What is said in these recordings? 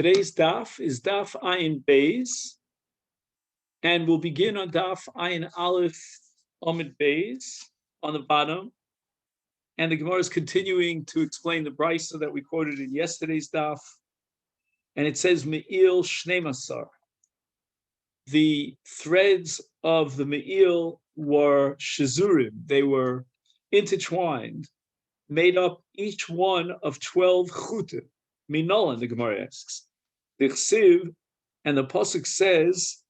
Today's daf is daf Ayin Beis, and we'll begin on daf Ayin Aleph Amid Beis on the bottom. And the Gemara is continuing to explain the brisa that we quoted in yesterday's daf. And it says Me'il Shnemasar. The threads of the Me'il were shazurim. They were intertwined, made up each one of 12 chutim. Minolan, the Gemara asks. The Chsiv, and the Pasuk says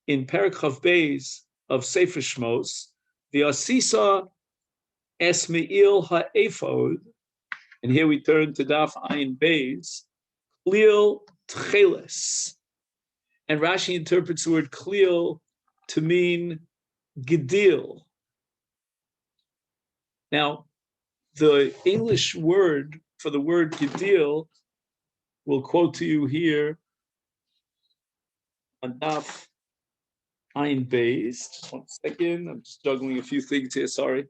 in Perek Chav Beis of Sefer Shmos, the Asisa es Me'il ha'efod, and here we turn to Daf Ayin Beis, Klil Tcheles. And Rashi interprets the word Klil to mean Gedil. Now, the English word for the word Gedil, we'll quote to you here on Daf Ayin Beis. Just 1 second. I'm just juggling a few things here. Sorry.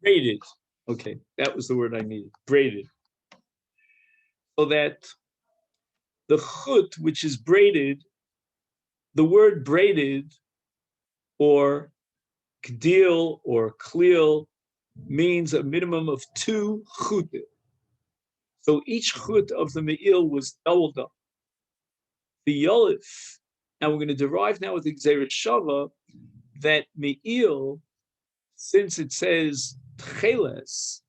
Braided. Okay, that was the word I needed. Braided. So that the chut, which is braided, the word braided or gdil or klil means a minimum of 2 chutim. So each chut of the me'il was doubled up. The yolif, and we're going to derive now with the Gzeirat Shava that me'il, since it says tcheles,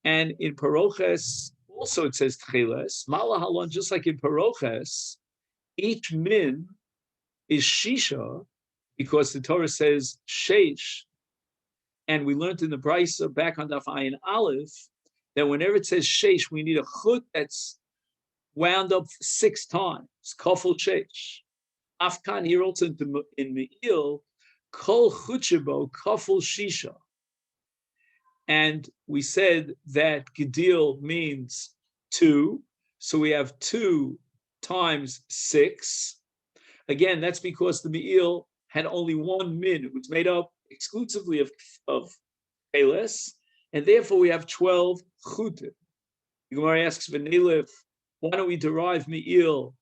and in paroches also it says tcheles, malahalon, just like in paroches, each min is shisha, because the Torah says sheish, and we learned in the brisa back on Daf Ayin Aleph that whenever it says sheish, we need a chut that's wound up 6 times, kafel sheish. Afkan here also in me'il, kol chutchebo kafel shisha. And we said that gedil means 2, so we have 2 times 6. Again, that's because the me'il had only 1 min. It was made up exclusively of cheles, and therefore we have 12 chutim. The Gemara asks V'nelef, why don't we derive me'il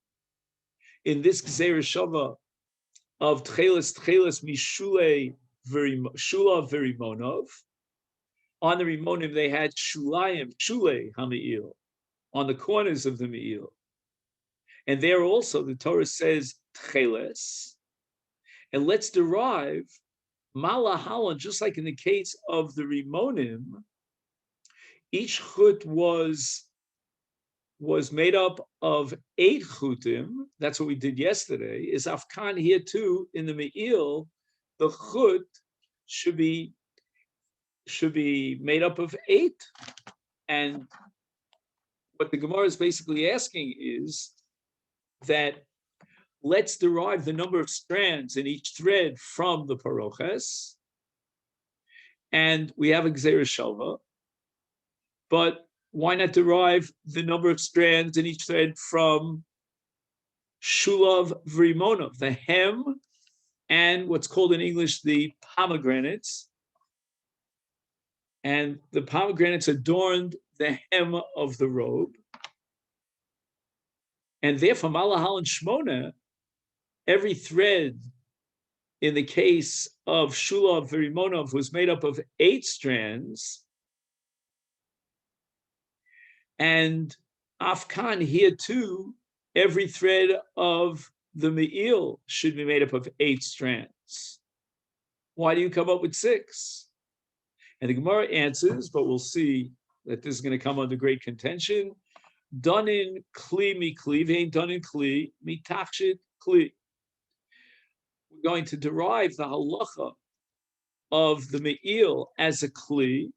in this Gzeira Shava of tcheles mishule shula verimonov? On the Rimonim, they had shulayim, shule ha'me'il, on the corners of the me'il. And there also, the Torah says tcheles. And let's derive malahalan, just like in the case of the Rimonim, each chut was made up of 8 chutim. That's what we did yesterday. Is afkan here too, in the me'il, the chut should be made up of 8. And what the Gemara is basically asking is that let's derive the number of strands in each thread from the paroches. And we have a Gzeira Shava. But why not derive the number of strands in each thread from shulav v'rimonov, the hem, and what's called in English the pomegranates. And the pomegranates adorned the hem of the robe. And therefore, malahal and shmona, every thread in the case of shulav v'rimonov was made up of 8 strands. And afkan here too, every thread of the me'il should be made up of 8 strands. Why do you come up with 6? And the Gemara answers, but we'll see that this is going to come under great contention. Done in kli mi kli, vein done in kli mi tachshit kli. We're going to derive the halacha of the me'il as a kli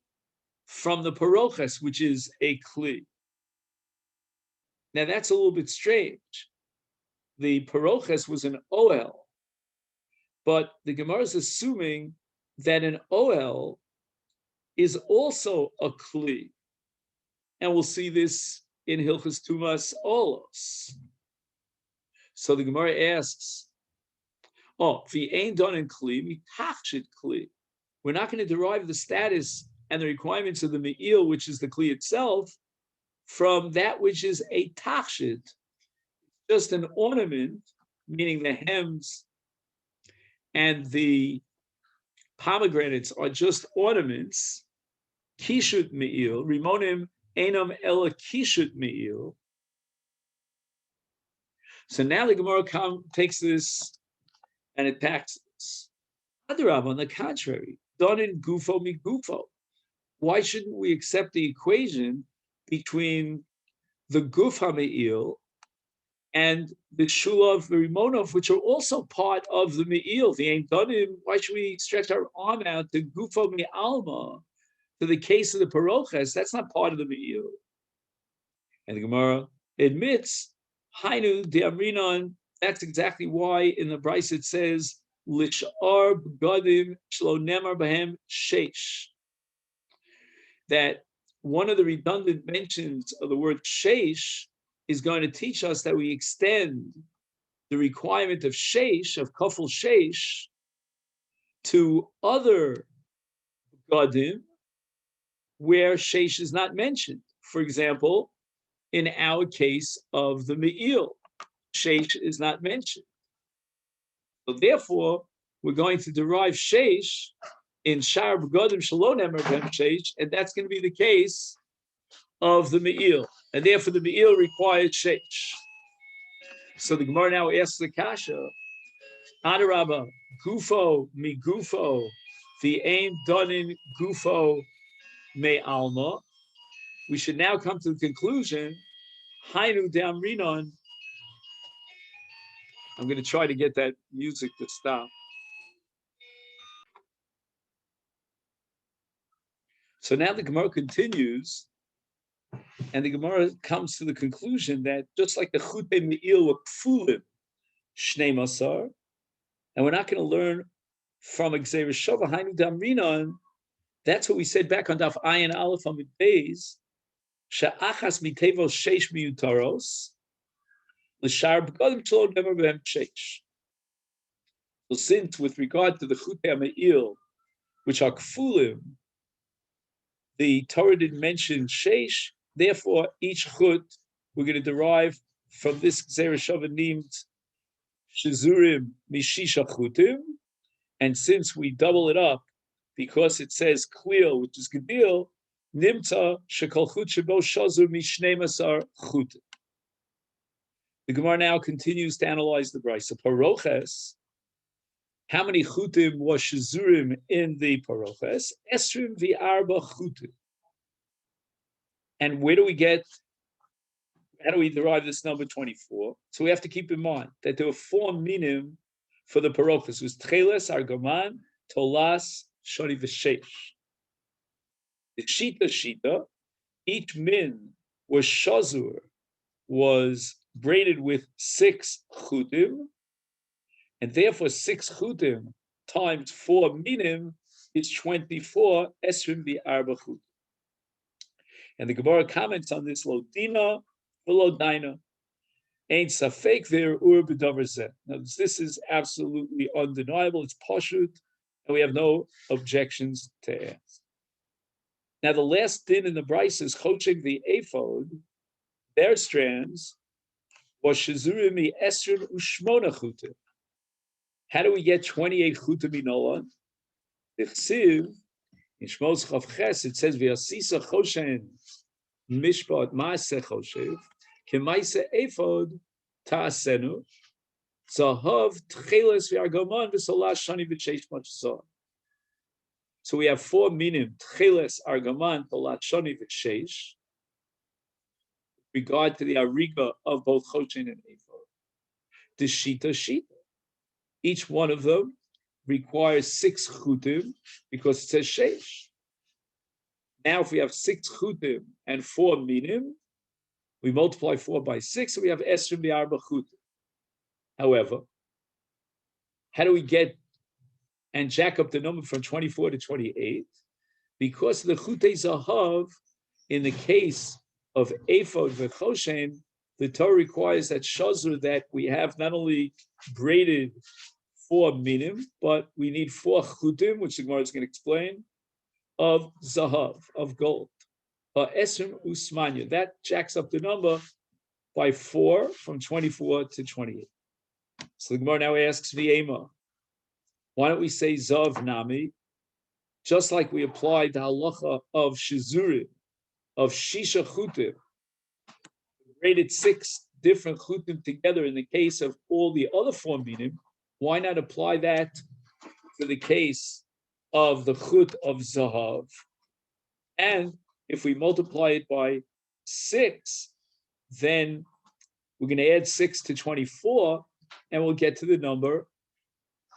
from the paroches, which is a kli. Now that's a little bit strange. The paroches was an oel, but the Gemara is assuming that an oel is also a kli. And we'll see this in Hilchas Tumas Olos. So the Gemara asks, oh, if he ain't done in Kli, mitachshit Kli. We're not going to derive the status and the requirements of the Me'il, which is the Kli itself, from that which is a tachshit, just an ornament, meaning the hems and the pomegranates are just ornaments. Kishut Me'il, Rimonim Einam Ela Kishut Me'il. So now the Gemara takes this and attacks this. Adarab, on the contrary, done in gufo mi gufo. Why shouldn't we accept the equation between the guf ha'me'il and the shulav v'rimonov, which are also part of the me'il, the ain't done him? Why should we stretch our arm out to gufo mi alma, to the case of the paroches? That's not part of the me'il. And the Gemara admits, hainu de'amrinon, that's exactly why in the Bryce it says, Lish'ar b'gadim shlo nemar b'hem sheish. That one of the redundant mentions of the word sheish is going to teach us that we extend the requirement of sheish, of kafel sheish, to other gadim where sheish is not mentioned. For example, in our case of the me'il, sheish is not mentioned. So therefore, we're going to derive sheish in shar b'gadim shalom emer b'hem sheish, and that's going to be the case of the me'il, and therefore the me'il required sheish. So the Gemara now asks the kasha, Adarabba, gufo mi gufo, the aim donin gufo me alma. We should now come to the conclusion, hainu de'amrinon. I'm going to try to get that music to stop. So now the Gemara continues, and the Gemara comes to the conclusion that just like the chutei me'il were kfulim shnei masar, and we're not going to learn from Gzeira Shava hainu damrinon. That's what we said back on Daf Ayin Aleph Amid Beis, she'achas mitevos sheish miyutaros l'shar b'gadim shlo nemer b'hem sheish. So since with regard to the chutei me'il, which are kfulim, the Torah didn't mention sheish, therefore each chut we're going to derive from this Gzeira Shava named Shizurim Mishisha Chutim, and since we double it up because it says Klil, which is Gedil, Nimta Shekol Chut Shebo Shazur Mishnei Masar Chutim. The Gemara now continues to analyze the Brisa. Paroches, how many Chutim was Shizurim in the Paroches? Esrim v'arba Chutim. And where do we get, how do we derive this number 24? So we have to keep in mind that there were 4 minim for the parochas. It was Tcheles, Argaman, Tolas, Shoni, V'Sheish. The Shita, each min was Shazur, was braided with 6 chutim, and therefore 6 chutim times 4 minim is 24, Esrim V'Arba chutim. And the Gemara comments on this, Lo Dina, Lo Dina. Ain't safek ver ur b'davar zeh. Now, this is absolutely undeniable. It's pashut, and we have no objections to ask. Now, the last din in the Bryce is chochek the ephod. Their strands was shizurim mi esrin ushmona chutim. How do we get 28 chutim minolan? The chsiv in Shmos Chav Ches it says v'asisa choshen mishpat maaseh choshev. Kemaise ephod ta'asenu zahav tcheles v'argaman v'solash shani v'sheish machzor. So we have 4 minim: tcheles, argaman, tolat shani v'sheish. Regard to the ariga of both choshen and ephod. The shita. Each one of them requires 6 chutim because it says sheish. Now, if we have 6 chutim and 4 minim, we multiply 4 by 6, so we have esrim v'arba chutim. However, how do we get and jack up the number from 24 to 28? Because the chutei zahav, in the case of ephod v'choshen, the Torah requires that shazur, that we have not only braided 4 minim, but we need 4 chutim, which the Gemara is going to explain, of zahav, of gold. Esrim usmanya, that jacks up the number by 4, from 24 to 28. So the Gemara now asks Yoma, why don't we say zav nami, just like we applied the halacha of shizurim, of shisha chutim, braided 6 different chutim together in the case of all the other 4 minim. Why not apply that to the case of the chut of zahav? And if we multiply it by 6, then we're going to add 6 to 24, and we'll get to the number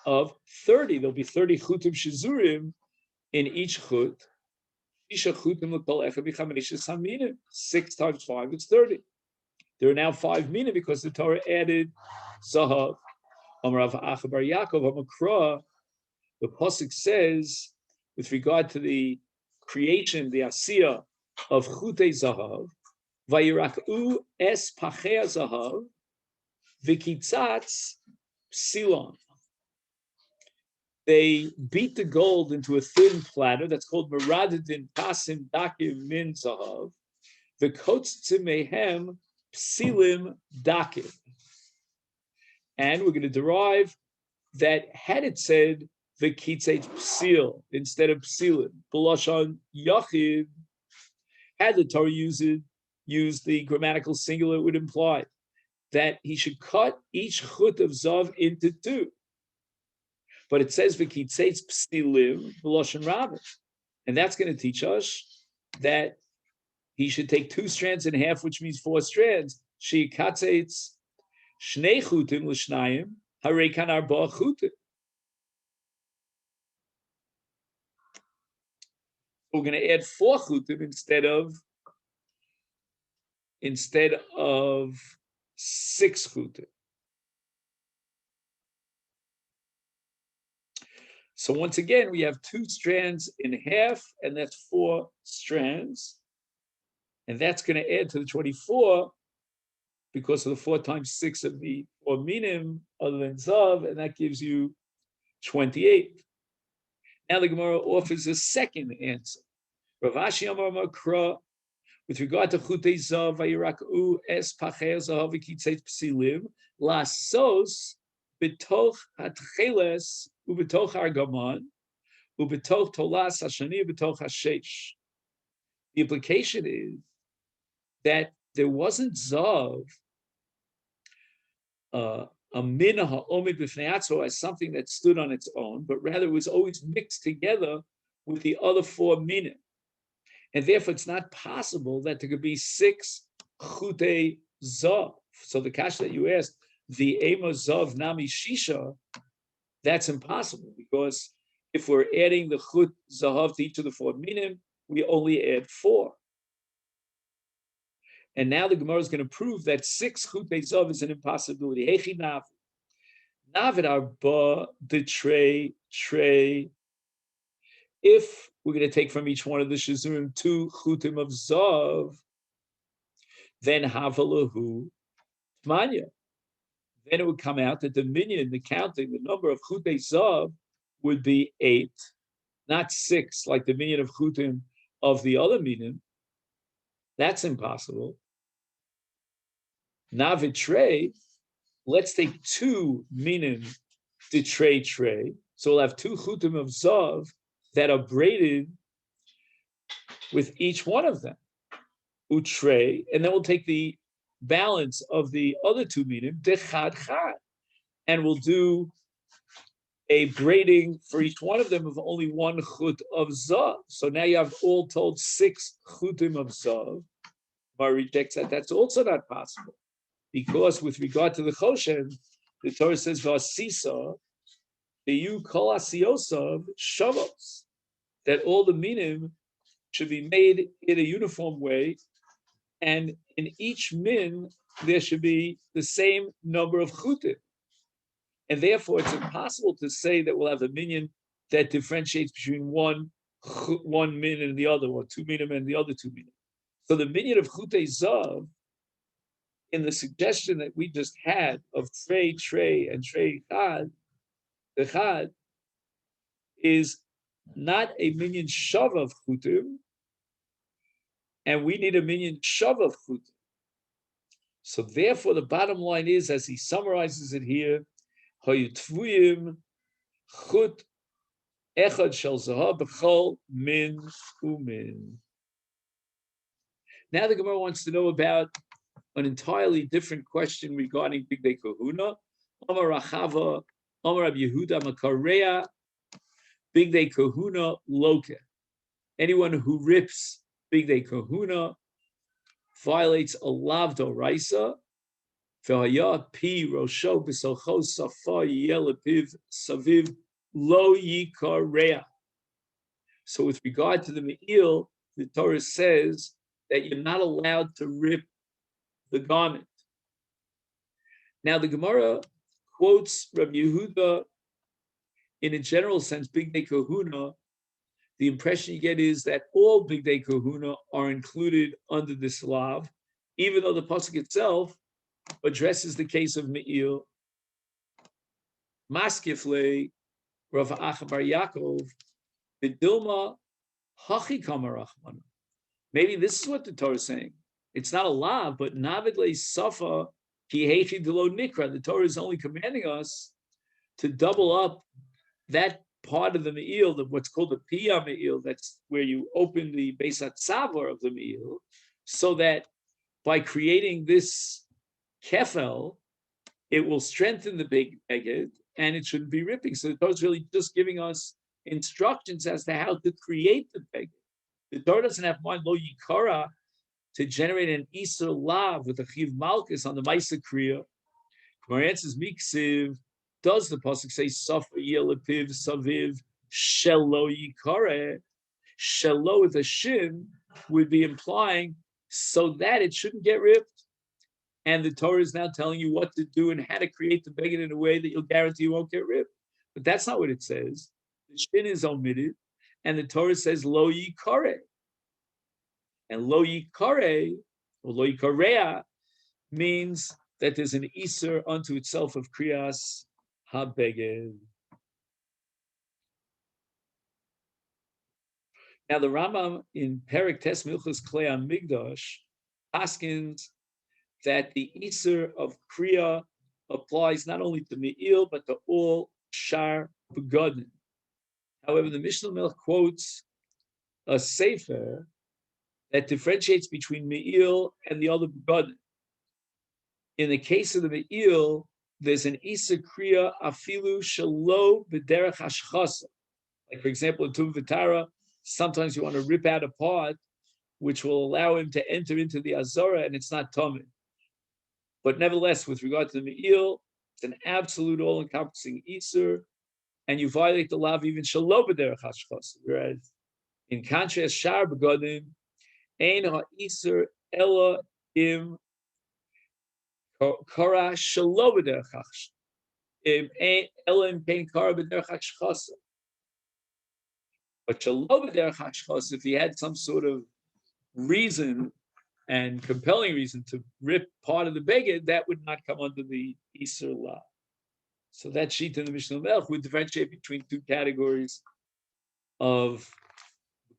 of 30. There'll be 30 chutim shizurim in each chut. 6 times 5 is 30. There are now 5 minim because the Torah added zahav. Amarav Achabar Yaakov Amakra, the pasuk says, with regard to the creation, the asiyah of chutei zahav, vayiraku es pachei zahav, v'kitzatz psilon. They beat the gold into a thin platter that's called meradadin pasim dakim min zahav, v'kotzim mehem psilim dakim. And we're going to derive that had it said the kitzet psil instead of psilim, b'lashon yachid, had the Torah used the grammatical singular, it would imply that he should cut each chut of zav into 2. But it says the kitzet psilim b'lashon rabba, and that's going to teach us that he should take 2 strands in half, which means 4 strands. She katzets Shnei chutim l'shnayim, harei kan arba chutim. We're going to add 4 chutim instead of 6 chutim. So once again, we have 2 strands in half, and that's 4 strands, and that's going to add to the 24. Because of the 4 times 6 of the 4 minim other than zav, and that gives you 28. Now the Gemara offers a second answer. Rav Ashi Amar Makra, with regard to chutei zav, vayiraku es pachei zahav v'kitzet psilim, lasos betoch hatcheles ubetoch argaman ubetoch tolas hashani ubetoch hashesh. The implication is that there wasn't zav, a min ha'omid b'fnei atzmo, as something that stood on its own, but rather it was always mixed together with the other 4 minim. And therefore it's not possible that there could be 6 chutei zav. So the kasha that you asked, the ema zav nami shisha, that's impossible, because if we're adding the chut zahav to each of the 4 minim, we only add 4. And now the Gemara is going to prove that 6 chutei zav is an impossibility. Hechi navid. Navid arba de trey. If we're going to take from each one of the shizurim 2 chutim of zav, then havalahu manya. Then it would come out that the minyan, the counting, the number of chutei zav would be 8, not 6, like the minyan of chutim of the other minyan. That's impossible. Navid trey, let's take 2 minim de trey. So we'll have 2 chutim of zav that are braided with each one of them. Utrey, and then we'll take the balance of the other 2 minim, de chad, and we'll do a braiding for each one of them of only 1 chut of zav. So now you have all told 6 chutim of zav. Mar rejects that. That's also not possible, because with regard to the choshen, the Torah says v'asisa beyu kol asiyosav shavos, that all the minim should be made in a uniform way, and in each min there should be the same number of chutim. And therefore, it's impossible to say that we'll have a minyan that differentiates between one min and the other, or 2 minim and the other 2 minim. So the minyan of Chutei Zav, in the suggestion that we just had of Trey, and Trey Chad, the Chad, is not a minyan shav of Chutim, and we need a minyan shav of Chutim. So therefore, the bottom line is, as he summarizes it here, Hayutvuyim Chut Echad Shel Zahav B'chol Min Umin. Now the Gemara wants to know about an entirely different question regarding Bigdei Kahuna. Amar Rachava, Amar Rab Yehuda Makareya, Bigdei Kahuna Loke. Anyone who rips Bigdei Kahuna violates a lav doraisa. V'haya pi rosho b'socho safa yelepiv saviv lo yikareya. So with regard to the me'il, the Torah says that you're not allowed to rip the garment. Now the Gemara quotes Rabbi Yehuda in a general sense, Bigdei Kahuna. The impression you get is that all Bigdei Kahuna are included under this lav, even though the pasuk itself addresses the case of Me'il. Maskifle, Rav Acha Bar Yaakov, B'dilma Hachi Kamarachmana. Maybe this is what the Torah is saying. It's not a law, but Navidle Safa Ki Hechi Delo Nikra. The Torah is only commanding us to double up that part of the Me'il, what's called the Piyah Me'il, that's where you open the Beis HaTzavar of the Me'il, so that by creating this kefel, it will strengthen the big beged and it shouldn't be ripping. So the Torah is really just giving us instructions as to how to create the beged. The Torah doesn't have mind lo yikara to generate an Isur lav with a chiv malchus on the Maisa Kriya. Gemara answers miksiv. Does the pasuk say safa yelepiv saviv shelo yikare? Shelo with a shin would be implying so that it shouldn't get ripped. And the Torah is now telling you what to do and how to create the beged in a way that you'll guarantee you won't get ripped. But that's not what it says. The shin is omitted, and the Torah says lo yikare. And lo yikare, or lo yikarea, means that there's an Isur unto itself of kriyas ha-beged. Now the Rambam in Perek Tes Milchus Klei HaMikdash askins that the Isur of kriya applies not only to Me'il, but to all shar begodim. However, the Mishnah Melech quotes a sefer that differentiates between Me'il and the other begodim. In the case of the Me'il, there's an Isur kriya afilu shelo b'derech hashchasa. Like, for example, in Tuv V'Tara, sometimes you want to rip out a part which will allow him to enter into the Azara, and it's not Tomid. But nevertheless, with regard to the Me'il, it's an absolute all-encompassing Isur, and you violate the lav even shelo b'derech hashchasa. Whereas, in contrast, shar begodim, ein ha-Isur ela im kara shelo b'derech hashchasa. Ela im kein kara b'derech hashchasa. But shelo b'derech hashchasa, if he had some sort of reason and compelling reason to rip part of the beged, that would not come under the Isur law. So that sheet in the Mishnah Melech would differentiate between two categories of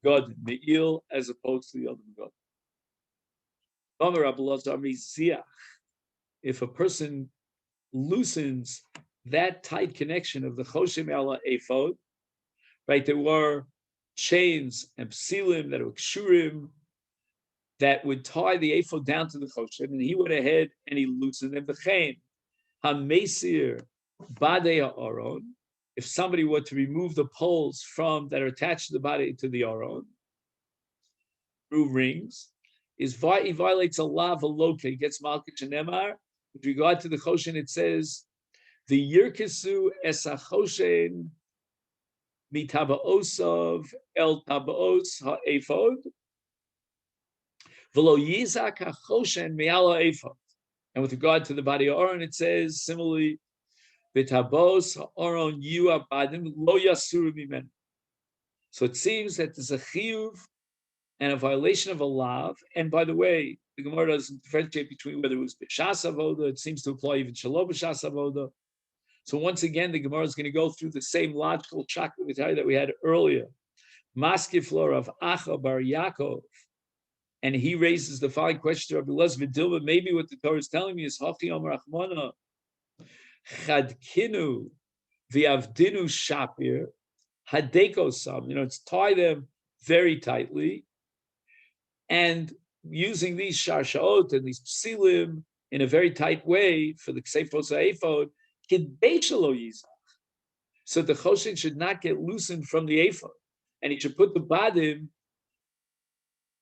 God, Me'il, as opposed to the other God. If a person loosens that tight connection of the Choshem Ala Ephod, right, there were chains and psilim that were kshurim that would tie the ephod down to the choshen, and he went ahead and he loosened them. V'chein hamesir badei ha'aron. If somebody were to remove the poles from that are attached to the body to the aron through rings, he violates a lav aloke. He gets malkich and emar. With regard to the choshen, it says the yirkesu esachoshen mitabaosav el tabaos ha'ephod. And with regard to the body of Aaron, it says similarly, so it seems that there's a chiyuv and a violation of a lav. And by the way, the Gemara doesn't differentiate between whether it was b'shas avoda. It seems to apply even shalom b'shas avoda. So once again, the Gemara is going to go through the same logical chakra that we had earlier. Maskif lor of Acha bar Yaakov, and he raises the following question to Rabbi Elazar Dilma. Maybe what the Torah is telling me is Hachi Amar Achmana Chadkinu v'Avdinu Shapir Hadekosam. It's tie them very tightly, and using these sharshaot and these psilim in a very tight way for the ksefos ha'ephod, kidei shelo yizach, so the choshen should not get loosened from the ephod, and he should put the badim,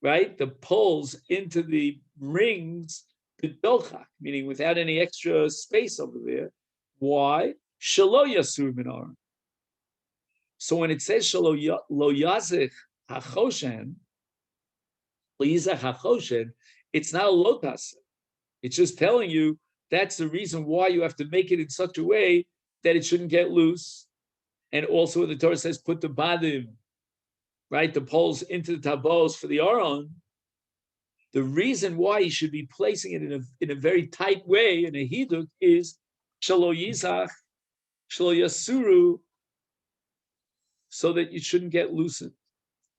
right, the poles into the rings, the dolchak, meaning without any extra space over there. Why? Shelo yasur min aron. So when it says shelo lo yazich hachoshen, lo yizach hachoshen, it's not a lotas. It's just telling you that's the reason why you have to make it in such a way that it shouldn't get loose. And also the Torah says put the badim, right, the poles into the tabos for the aron. The reason why you should be placing it in a very tight way in a hiduk is shelo yizach, shelo yasuru, so that you shouldn't get loosened.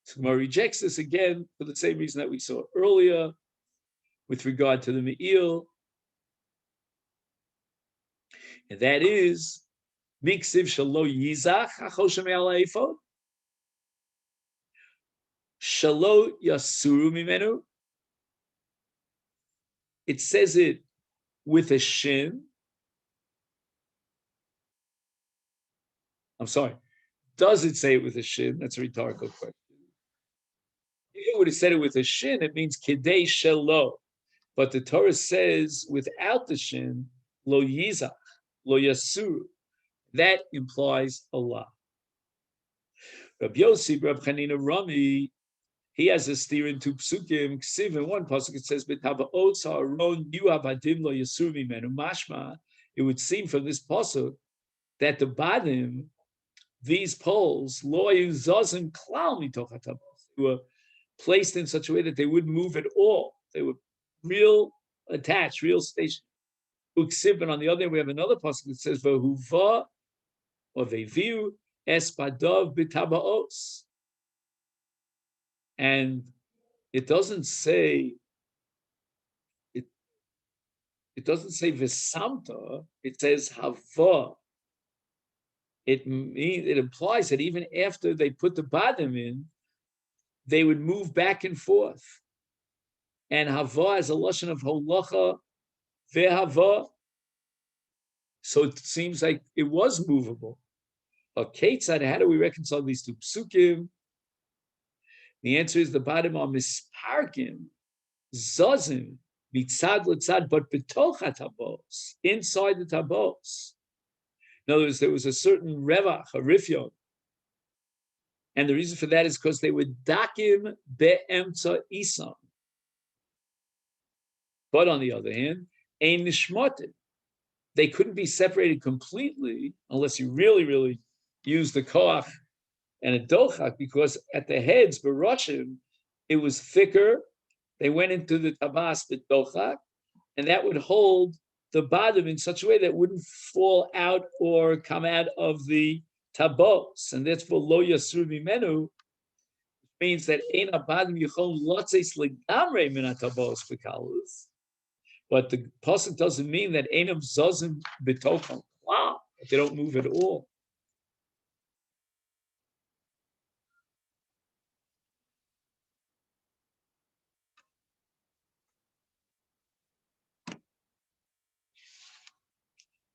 So Gemara rejects this again for the same reason that we saw earlier with regard to the me'il, and that is miksiv shelo yizach hachoshem me'al ha'ephod, shelo yasuru mimenu. It says it with a shin. I'm sorry. Does it say it with a shin? That's a rhetorical question. If it would have said it with a shin, it means kidei shelo. But the Torah says without the shin, lo yizach, lo yasuru. That implies Allah. Rabbi Yossi, Rabbi Chanina Rami, he has a steer in two psukim. Ksiv in one pasuk it says, "B'tabaot ha'aron yu abadim lo yasur mimenu." Mashma, it would seem from this pasuk that the badim, these poles, lo yuzazim klal mitoch hatabos, were placed in such a way that they wouldn't move at all. They were real attached, real stationary. Uksiv, and on the other hand, we have another pasuk that says, "V'huva," or "Veviu espadav b'tabaos." And it doesn't say it doesn't say v'samta, it says hava. It implies that even after they put the badim in, they would move back and forth. And hava is a lashon of holacha ve'hava. So it seems like it was movable. But Ketzad, how do we reconcile these two psukim? The answer is the bottom are misparkim, zazim, mitzad l'tzad, but betoch hatabos, inside the tabos. In other words, there was a certain revach, a rifyon. And the reason for that is because they were dakim be'emtza isam. But on the other hand, ein nishmotin. They couldn't be separated completely unless you really, really use the koach and a dolchak, because at the heads, Baroshim, it was thicker. They went into the tabas, the dolchak, and that would hold the bottom in such a way that it wouldn't fall out or come out of the tabos. And that's for lo yasru mimenu, which means that ein abadim yichol lotzes legamre min hatabos b'kalus. But the pasuk doesn't mean that einam zazim b'tocham. Wow, they don't move at all.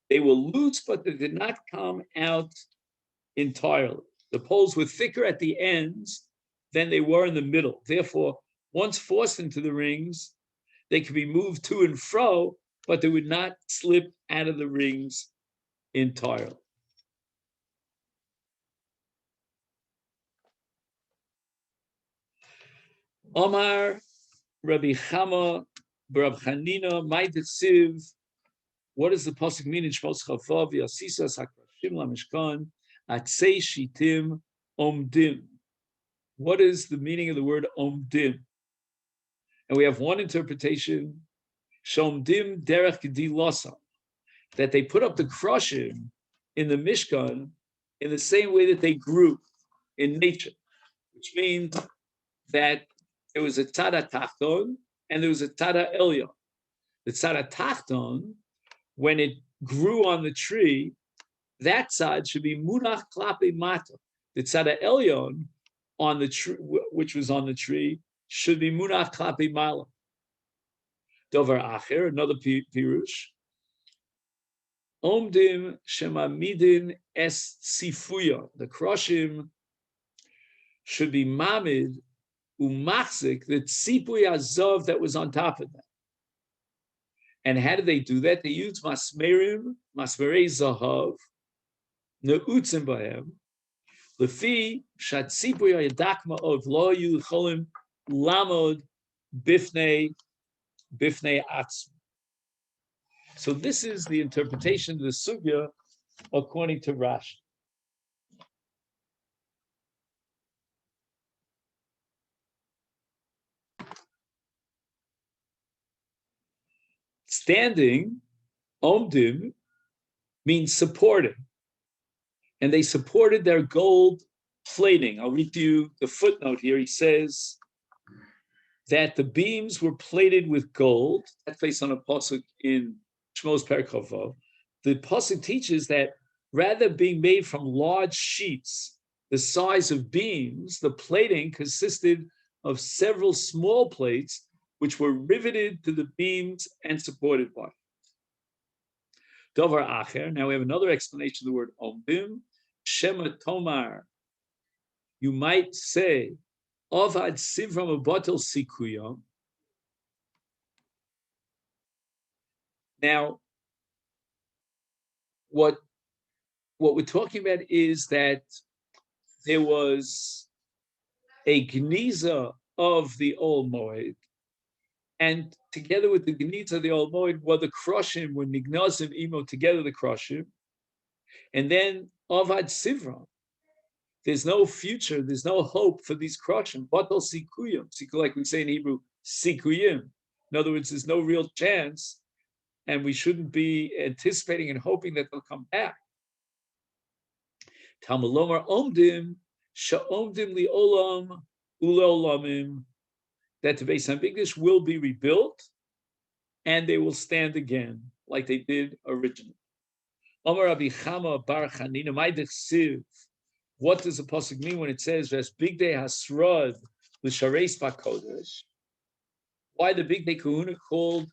They were loose, but they did not come out entirely. The poles were thicker at the ends than they were in the middle. Therefore, once forced into the rings, they could be moved to and fro, but they would not slip out of the rings entirely. Omar, Rabbi Chama, Rabbi Chanina, Ma'itziv. What does the pasuk mean in Shmos Chavav? Yasisas hakrashim lamishkan atzei shitim omdim. what is the meaning of the word omdim? And we have one interpretation, shomdim derech gedi losam, that they put up the krushim in the Mishkan in the same way that they grew in nature, which means that there was a tzada tachton and there was a tzada elyon. The tzada tachton, when it grew on the tree, that tzad should be munach klape mata. The tzada elyon on the tree, which was on the tree, should be munach klape mala. Dover acher, another pirush. Omdim shemamidin es sifuya. The kroshim should be mamid umachzik, the tzipui azov that was on top of them. And how did they do that? They used masmerei zahav, neutzim bahem, lefi shatzipui ayadakma of lo yucholim lamod bifnei atzm. So this is the interpretation of the sugya according to Rashi. Standing, omdim, means supporting. And they supported their gold plating. I'll read to you the footnote here. He says that the beams were plated with gold. That's based on a pasuk in Shmos Perek Chavav. The pasuk teaches that rather being made from large sheets, the size of beams, the plating consisted of several small plates which were riveted to the beams and supported by. Dovar acher. Now we have another explanation of the word omdim. Shema tomar. You might say, Ovad sivram abatel sikuyam. Now, what we're talking about is that there was a gniza of the Ol Moed, and together with the gniza of the Ol Moed were the kroshim, when nignazim imo together the kroshim, and then Ovad sivram. There's no future, there's no hope for these kroshim. Batel sikuyim, like we say in Hebrew, sikuyim. In other words, there's no real chance, and we shouldn't be anticipating and hoping that they'll come back. Talmud lomar omdim, sha'omdim li'olam uleolamim, that the Beis Hamikdash will be rebuilt, and they will stand again, like they did originally. Omar Rabbi Chama bar Chanina, my dechsiv. What does the pasuk mean when it says "Ves big day hasrod l'shareis b'kodesh"? Why the big day kahuna called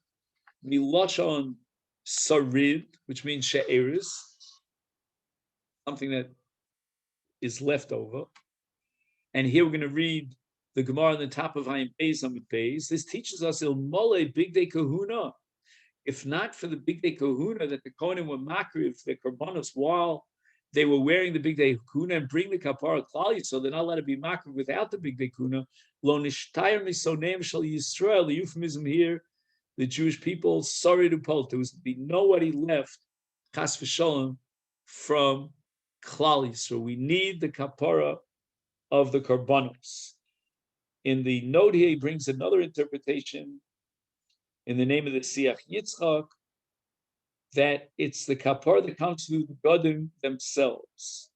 milashon sarid, which means she'eris, something that is left over. And here we're going to read the Gemara on the top of Hayim Beis Amid Beis. This teaches us il mole big day kahuna. If not for the big day kahuna, that the Kohanim were makriv the korbanos while they were wearing the big day kuna and bring the kapara klali, so they're not allowed to be makriv without the big day kuna. Lo nishtayr misoneim shel Yisrael. The euphemism here, the Jewish people, sorry to polt. There was to be nobody left, chas v'sholem, from klali. So we need the kapara of the korbanos. In the note here, he brings another interpretation in the name of the Siach Yitzchak, that it's the kapar that comes through the Godim themselves.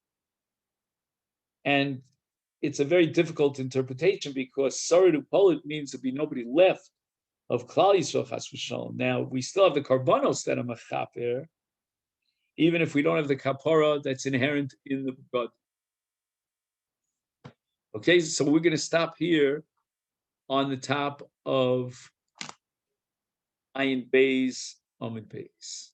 And it's a very difficult interpretation because sorry to Polit means to be nobody left of Klal Yisrael Chas v'Shalom. Now, we still have the karbanos that are mechaper, even if we don't have the kapara that's inherent in the God. Okay, so we're going to stop here on the top of Ayin Beis Amid Beis.